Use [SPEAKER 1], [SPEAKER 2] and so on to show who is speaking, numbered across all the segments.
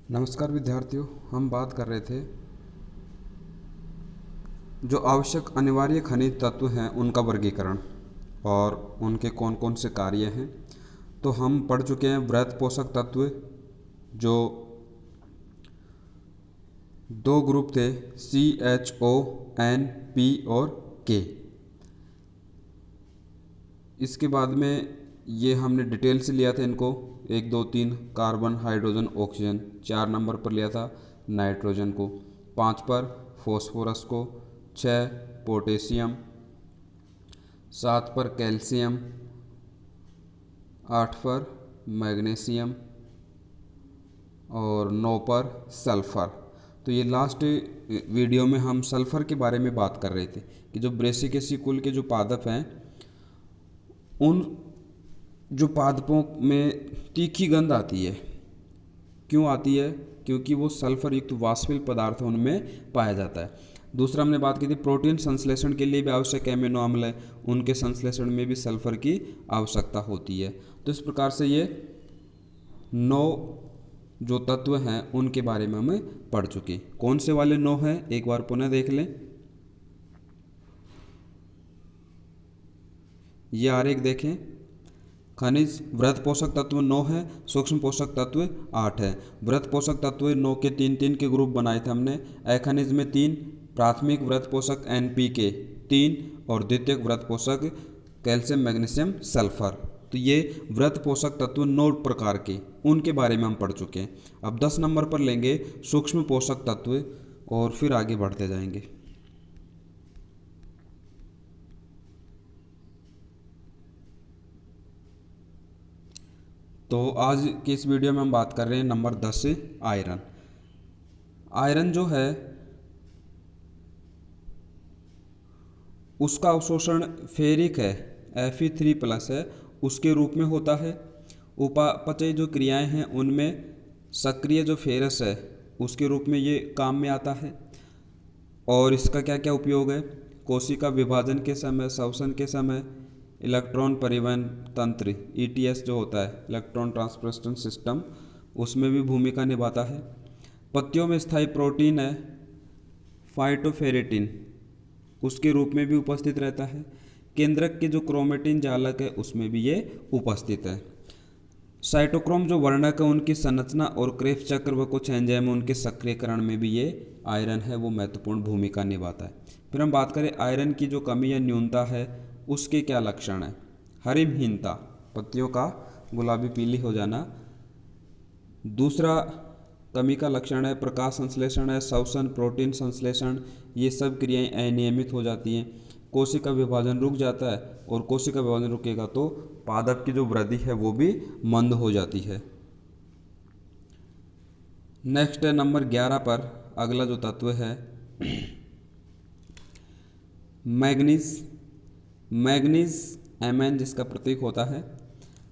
[SPEAKER 1] नमस्कार विद्यार्थियों, हम बात कर रहे थे जो आवश्यक अनिवार्य खनिज तत्व हैं उनका वर्गीकरण और उनके कौन कौन से कार्य हैं। तो हम पढ़ चुके हैं वृहत पोषक तत्व, जो दो ग्रुप थे, CHO, N, P और K। इसके बाद में ये हमने डिटेल से लिया था इनको, 1 2 3 कार्बन, हाइड्रोजन, ऑक्सीजन। 4 नंबर पर लिया था नाइट्रोजन को, 5 पर फॉस्फोरस को, 6 पोटेशियम, 7 पर कैल्शियम, 8 पर मैग्नीशियम और 9 पर सल्फ़र। तो ये लास्ट वीडियो में हम सल्फ़र के बारे में बात कर रहे थे कि जो ब्रेसिकेसी कुल के जो पादप हैं, उन जो पादपों में तीखी गंध आती है। क्यों आती है? क्योंकि वो सल्फर युक्त वाष्पिल पदार्थ उनमें पाया जाता है। दूसरा हमने बात की थी प्रोटीन संश्लेषण के लिए भी आवश्यक एमिनो अम्ल है, उनके संश्लेषण में भी सल्फर की आवश्यकता होती है। तो इस प्रकार से ये 9 जो तत्व हैं उनके बारे में हमें पढ़ चुके। कौन से वाले 9 हैं एक बार पुनः देख लें। ये आरेख देखें। खनिज वृहत पोषक तत्व 9 है, सूक्ष्म पोषक तत्व 8 है। वृहत पोषक तत्व 9 के 3-3 के ग्रुप बनाए थे हमने। अखनिज में 3, प्राथमिक वृहत पोषक NPK 3 और द्वितीयक वृहत पोषक कैल्शियम, मैग्नीशियम, सल्फर। तो ये वृहत पोषक तत्व 9 प्रकार के, उनके बारे में हम पढ़ चुके हैं। अब 10 नंबर पर लेंगे सूक्ष्म पोषक तत्व और फिर आगे बढ़ते जाएंगे। तो आज की इस वीडियो में हम बात कर रहे हैं नंबर 10 से आयरन। आयरन जो है उसका अवशोषण फेरिक है, Fe3+ है, उसके रूप में होता है। उपापचय जो क्रियाएं हैं उनमें सक्रिय जो फेरस है उसके रूप में ये काम में आता है। और इसका क्या क्या उपयोग है? कोशिका विभाजन के समय, श्वसन के समय, इलेक्ट्रॉन परिवहन तंत्र ETS जो होता है, इलेक्ट्रॉन ट्रांसपोर्टेशन सिस्टम, उसमें भी भूमिका निभाता है। पत्तियों में स्थायी प्रोटीन है फाइटोफेरेटिन, उसके रूप में भी उपस्थित रहता है। केंद्रक के जो क्रोमेटिन जालक है उसमें भी ये उपस्थित है। साइटोक्रोम जो वर्णक है उनकी संरचना और क्रेब्स चक्र व कुछ एंजाइम उनके सक्रियकरण में भी ये आयरन है वो महत्वपूर्ण भूमिका निभाता है। फिर हम बात करें आयरन की जो कमी या न्यूनता है उसके क्या लक्षण है? हरिमहीनता, पत्तियों का गुलाबी पीली हो जाना। दूसरा कमी का लक्षण है प्रकाश संश्लेषण है, श्वसन, प्रोटीन संश्लेषण, ये सब क्रियाएं अनियमित हो जाती हैं। कोशिका विभाजन रुक जाता है और कोशिका विभाजन रुकेगा तो पादप की जो वृद्धि है वो भी मंद हो जाती है। नेक्स्ट है नंबर 11 पर अगला जो तत्व है मैग्नीज। मैग्नीज Mn जिसका प्रतीक होता है।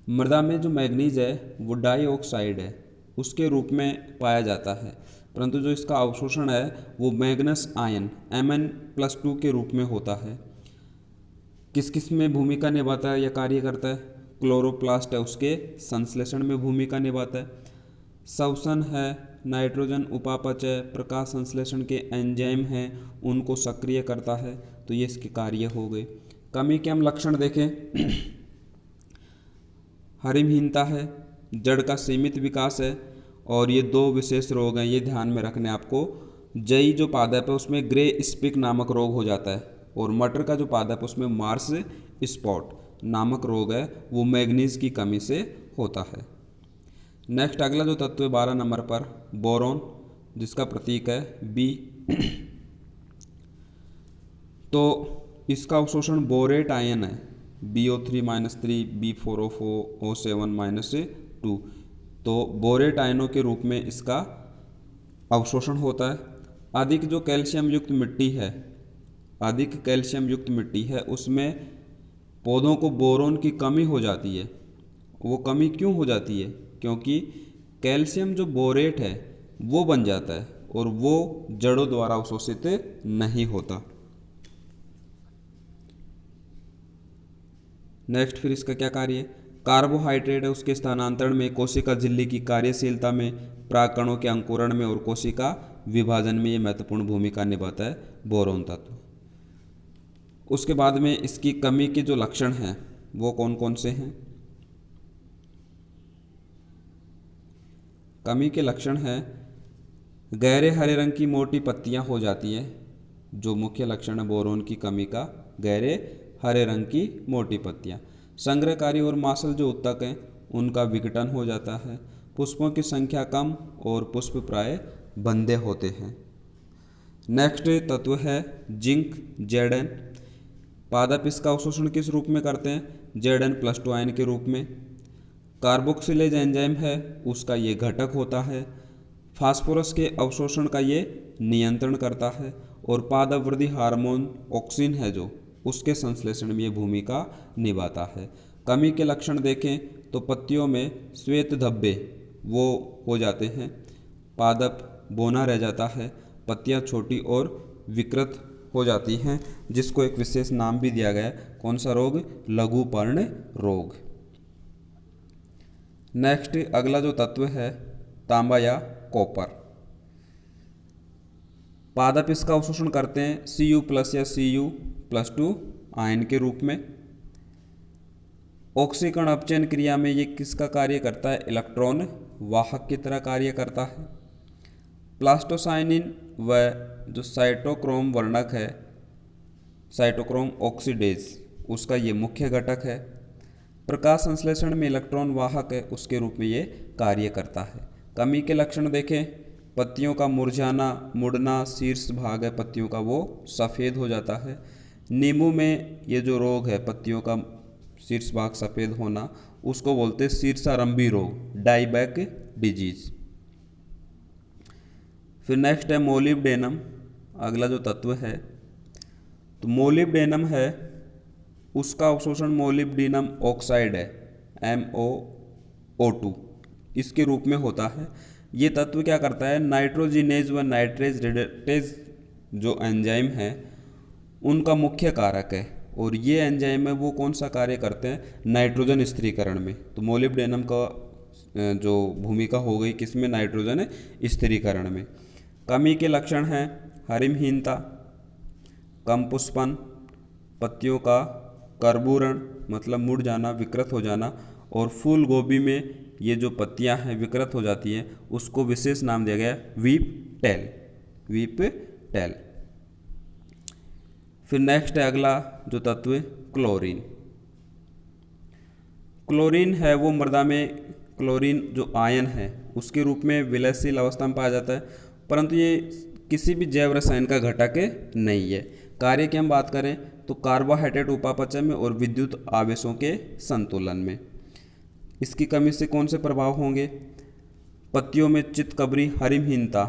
[SPEAKER 1] मृदा में जो मैग्नीज है वो डाइऑक्साइड है, उसके रूप में पाया जाता है, परंतु जो इसका अवशोषण है वो मैग्नस आयन Mn+2 के रूप में होता है। किस किस में भूमिका निभाता है या कार्य करता है? क्लोरोप्लास्ट है, उसके संश्लेषण में भूमिका निभाता है। श्वसन है, नाइट्रोजन उपापचय, प्रकाश संश्लेषण के एंजाइम हैं उनको सक्रिय करता है। तो ये इसके कार्य हो गए। कमी के हम लक्षण देखें। हरिमहीनता है, जड़ का सीमित विकास है और ये 2 विशेष रोग हैं, ये ध्यान में रखने आपको। जई जो पादप है उसमें ग्रे स्पिक नामक रोग हो जाता है और मटर का जो पादप है उसमें मार्स स्पॉट नामक रोग है वो मैग्नीज की कमी से होता है। नेक्स्ट अगला जो तत्व है 12 नंबर पर बोरॉन, जिसका प्रतीक है B। तो इसका अवशोषण बोरेट आयन है, BO3-3, B4O4, O7-2। तो बोरेट आयनों के रूप में इसका अवशोषण होता है। अधिक जो कैल्शियम युक्त मिट्टी है, अधिक कैल्शियम युक्त मिट्टी है उसमें पौधों को बोरोन की कमी हो जाती है। वो कमी क्यों हो जाती है? क्योंकि कैल्शियम जो बोरेट है वो बन जाता है और वो जड़ों द्वारा अवशोषित नहीं होता। नेक्स्ट फिर इसका क्या कार्य है? कार्बोहाइड्रेट है उसके स्थानांतरण में, कोशिका झिल्ली की कार्यशीलता में, प्राकणों के अंकुरण में और कोशिका विभाजन में ये महत्वपूर्ण भूमिका निभाता है बोरोन तत्व। उसके बाद में इसकी कमी के जो लक्षण हैं वो कौन कौन से हैं? कमी के लक्षण हैं गहरे हरे रंग की मोटी पत्तियां हो जाती है, जो मुख्य लक्षण है बोरोन की कमी का, गहरे हरे रंग की मोटी पत्तियां। संग्रहकारी और मांसल जो उत्तक हैं उनका विघटन हो जाता है। पुष्पों की संख्या कम और पुष्प प्राय बंदे होते हैं। नेक्स्ट तत्व है जिंक, Zn। पादप इसका अवशोषण किस रूप में करते हैं? Zn+2 आयन के रूप में। कार्बोक्सिलेज एंजाइम है उसका ये घटक होता है। फास्फोरस के अवशोषण का ये नियंत्रण करता है और पादप वृद्धि हार्मोन ऑक्सिन है जो उसके संश्लेषण में ये भूमिका निभाता है। कमी के लक्षण देखें तो पत्तियों में श्वेत धब्बे वो हो जाते हैं, पादप बौना रह जाता है, पत्तियां छोटी और विकृत हो जाती हैं, जिसको एक विशेष नाम भी दिया गया है। कौन सा रोग? लघु पर्ण रोग। नेक्स्ट अगला जो तत्व है तांबा या कॉपर। पादप इसका अवशोषण करते हैं Cu+ या Cu+2 आयन के रूप में। ऑक्सीकरण अपचयन क्रिया में ये किसका कार्य करता है? इलेक्ट्रॉन वाहक की तरह कार्य करता है। प्लास्टोसाइनिन व जो साइटोक्रोम वर्णक है, साइटोक्रोम ऑक्सीडेज, उसका ये मुख्य घटक है। प्रकाश संश्लेषण में इलेक्ट्रॉन वाहक है उसके रूप में ये कार्य करता है। कमी के लक्षण देखें, पत्तियों का मुरझाना, मुड़ना, शीर्ष भाग है पत्तियों का वो सफ़ेद हो जाता है। नींबू में ये जो रोग है पत्तियों का शीर्ष भाग सफ़ेद होना, उसको बोलते हैं शीर्षारंभी रोग, डाईबैक डिजीज। फिर नेक्स्ट है मोलिब्डेनम, अगला जो तत्व है। तो मोलिब्डेनम है उसका अवशोषण मोलिब्डेनम ऑक्साइड है MoO2 इसके रूप में होता है। ये तत्व क्या करता है? नाइट्रोजिनेज व नाइट्रेज रिडक्टेज जो एंजाइम है उनका मुख्य कारक है, और ये एंजाइम है वो कौन सा कार्य करते हैं? नाइट्रोजन स्थिरीकरण में। तो मोलिब्डेनम का जो भूमिका हो गई किसमें? नाइट्रोजन स्थिरीकरण में। कमी के लक्षण हैं हरिमहीनता, कम पुष्पन, पत्तियों का कर्बूरण मतलब मुड़ जाना, विकृत हो जाना, और फूल गोभी में ये जो पत्तियां हैं विकृत हो जाती हैं उसको विशेष नाम दिया गया वीप टेल। फिर नेक्स्ट है अगला जो तत्व है क्लोरीन। क्लोरीन है वो मृदा में क्लोरीन जो आयन है उसके रूप में विलयशील अवस्था में पाया जाता है, परंतु ये किसी भी जैव रसायन का घटक नहीं है। कार्य की हम बात करें तो कार्बोहाइड्रेट उपापचय में और विद्युत आवेशों के संतुलन में। इसकी कमी से कौन से प्रभाव होंगे? पत्तियों में चितकबरी, हरिमहीनता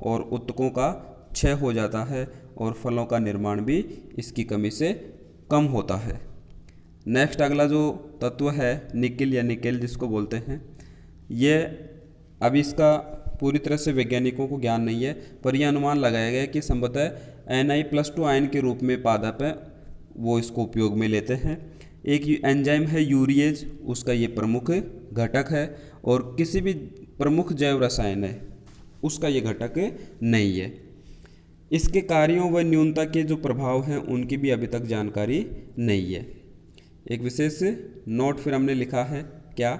[SPEAKER 1] और उत्तकों का क्षय हो जाता है, और फलों का निर्माण भी इसकी कमी से कम होता है। नेक्स्ट अगला जो तत्व है निकेल या निकेल जिसको बोलते हैं, ये अभी इसका पूरी तरह से वैज्ञानिकों को ज्ञान नहीं है, पर यह अनुमान लगाया गया है कि संभवतः Ni+2 आयन के रूप में पादप है वो इसको उपयोग में लेते हैं। एक एंजाइम है यूरिएज, उसका ये प्रमुख घटक है, और किसी भी प्रमुख जैव रसायन है उसका ये घटक नहीं है। इसके कार्यों व न्यूनता के जो प्रभाव हैं उनकी भी अभी तक जानकारी नहीं है। एक विशेष नोट फिर हमने लिखा है क्या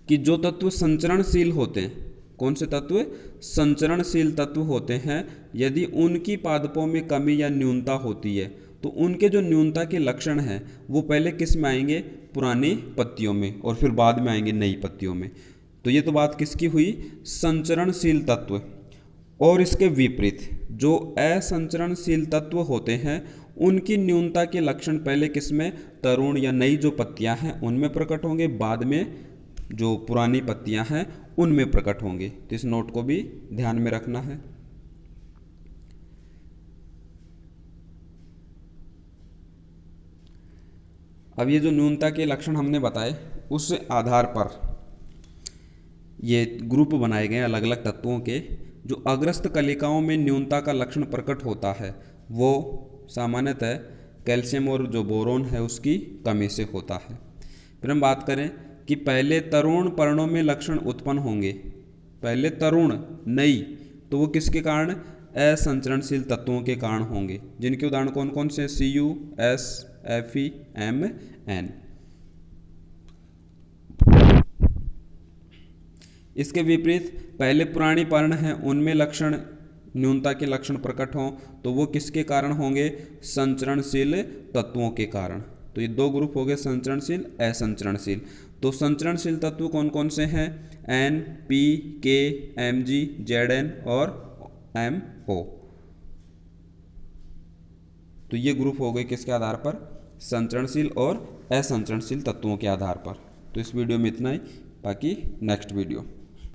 [SPEAKER 1] कि जो तत्व संचरणशील होते हैं, कौन से तत्व? संचरणशील तत्व होते हैं, यदि उनकी पादपों में कमी या न्यूनता होती है तो उनके जो न्यूनता के लक्षण हैं वो पहले किस में आएंगे? पुरानी पत्तियों में, और फिर बाद में आएंगे नई पत्तियों में। तो ये तो बात किसकी हुई? संचरणशील तत्व। और इसके विपरीत जो असंचरणशील तत्व होते हैं उनकी न्यूनता के लक्षण पहले किसमें? तरुण या नई जो पत्तियां हैं उनमें प्रकट होंगे, बाद में जो पुरानी पत्तियां हैं उनमें प्रकट होंगे। तो इस नोट को भी ध्यान में रखना है। अब ये जो न्यूनता के लक्षण हमने बताए उस आधार पर ये ग्रुप बनाए गए अलग अलग तत्वों के। जो अग्रस्त कलिकाओं में न्यूनता का लक्षण प्रकट होता है वो सामान्यतः कैल्शियम और जो बोरोन है उसकी कमी से होता है। फिर हम बात करें कि पहले तरुण पर्णों में लक्षण उत्पन्न होंगे, पहले तरुण नई, तो वो किसके कारण, असंचरणशील तत्वों के कारण होंगे, जिनके उदाहरण कौन कौन से, CuS, Fe, Mn। इसके विपरीत पहले पुरानी पर्ण हैं उनमें लक्षण न्यूनता के लक्षण प्रकट हों तो वो किसके कारण होंगे, संचरणशील तत्वों के कारण। तो ये दो ग्रुप हो गए, संचरणशील असंचरणशील। तो संचरणशील तत्व कौन कौन से हैं, N, P, K, Mg, Zn और MO। तो ये ग्रुप हो गए किसके आधार पर, संचरणशील और असंचरणशील तत्वों के आधार पर। तो इस वीडियो में इतना ही, बाकी नेक्स्ट वीडियो।